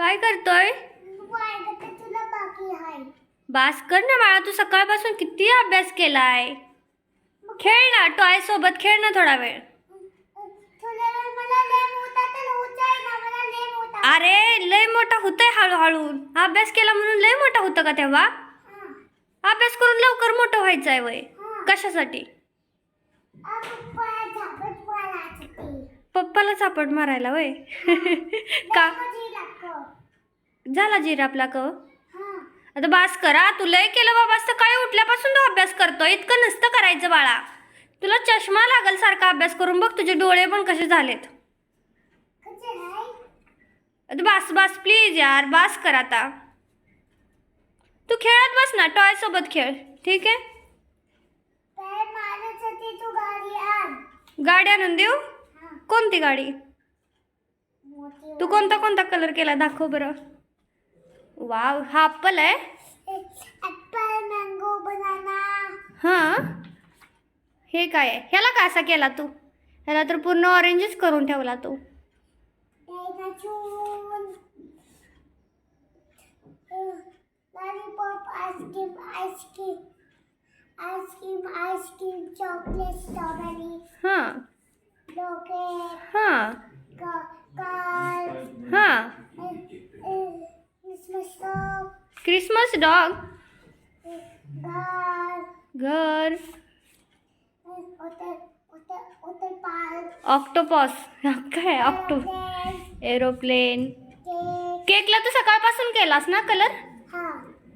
काय करतोय? तुला बाकी आहे. बास कर ना बाळा, तू सकाळपासून किती अभ्यास केलाय. खेळ ना, टॉय सोबत खेळ ना थोडा वेळ. अरे लय मोठा होतोय हळूहळू. अभ्यास केला म्हणून लय मोठा होतं का तेव्हा? अभ्यास करून लवकर मोठं व्हायचंय वय. कशासाठी? पप्पाला चापट मारायला वय. का झाला जिरापला क? आता बास करा, तू लय केलं बाबा. सकाळी उठल्यापासून तू अभ्यास करतो. इतकं नसतं करायचं बाळा. तुला चष्मा लागल सारखा अभ्यास करून. बघ तुझे डोळे पण कसे झालेत. बास बास प्लीज यार, बास कर आता. तू खेळत बस ना, टॉय सोबत खेळ. ठीक आहे. गाडी आणून देऊ? कोणती गाडी? तू कोणता कोणता कलर केला दाखव बरं. वाव, हा ॲपल आहे. Apple, mango, banana. हां, हे काय आहे? ह्याला का असा केला तू? ह्याला तर पूर्ण ऑरेंजच करून ठेवला तू. Lollipop, ice cream, ice cream, ice cream, ice cream, chocolate, strawberry. हां रॉकेट. हां कार. हां. Christmas dog. Christmas dog. घर. Hotel park. ऑक्टोपस. काय एरोप्लेन. केकला तू सकाळपासून केलास ना कलर? हां.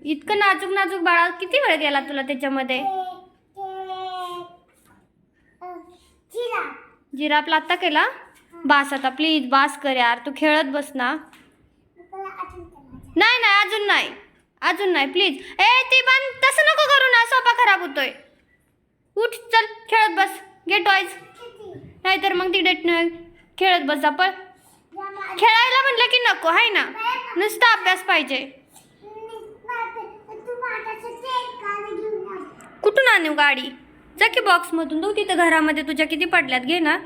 इतकं नाजूक नाजूक बाळा, किती वेळ गेला तुला त्याच्यामध्ये? जिरापला आत्ता केला? बास आता प्लीज, बास कर यार. तू खेळत बस ना. नाही नाही, अजून नाही, अजून नाही प्लीज. ती पण तसं नको करू ना, सोफा खराब होतोय. उठ चल, खेळत बस. घे टॉयज. नाहीतर मग तिकडे खेळत बस जा. पण खेळायला म्हटलं की नको आहे ना, नुसता अभ्यास पाहिजे. कुठून आणू गाडी? जा की बॉक्समधून. तू तिथं घरामध्ये तुझ्या किती पडल्यात, घे ना.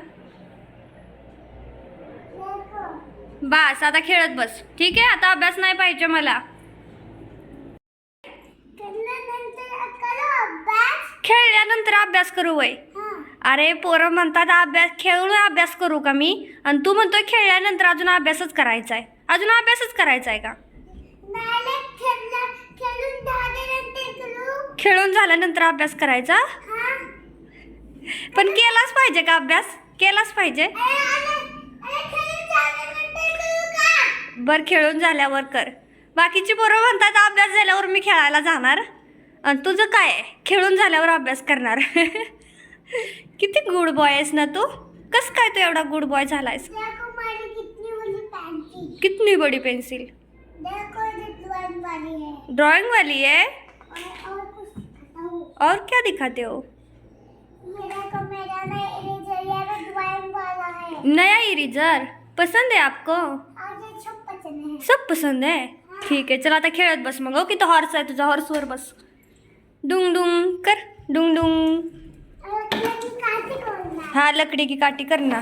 बास आता खेळत बस. ठीक आहे, आता अभ्यास नाही पाहिजे मला. खेळल्यानंतर अभ्यास करू वय. अरे पोरं म्हणतात अभ्यास खेळून अभ्यास करू का मी, आणि तू म्हणतोय खेळल्यानंतर अजून अभ्यासच करायचा आहे. अजून अभ्यासच करायचा आहे का? खेळून झाल्यानंतर अभ्यास करायचा. पण केलाच पाहिजे का अभ्यास? केलाच पाहिजे. बर, खेळून झाल्यावर कर. बाकीची पोरं म्हणतात अभ्यास झाल्यावर मी खेळायला जाणार, आणि तुझं काय आहे, खेळून झाल्यावर अभ्यास करणार. किती गुड बॉय आहेस ना तू. कस काय तू एवढा गुड बॉय झालायस? कितनी बड़ी पेंसिल? ड्राइंग वाली है. और क्या दिखाते हो? नया इरेजर पसंद है आपको? सब पसंद है. ठीक आहे, चला आता खेळत बस मग. ओके, तो हॉर्स आहे तुझा, हॉर्सवर बस. डुंग डुंग कर, डुंग डुंग. हाँ, लकड़ी की काटी करना.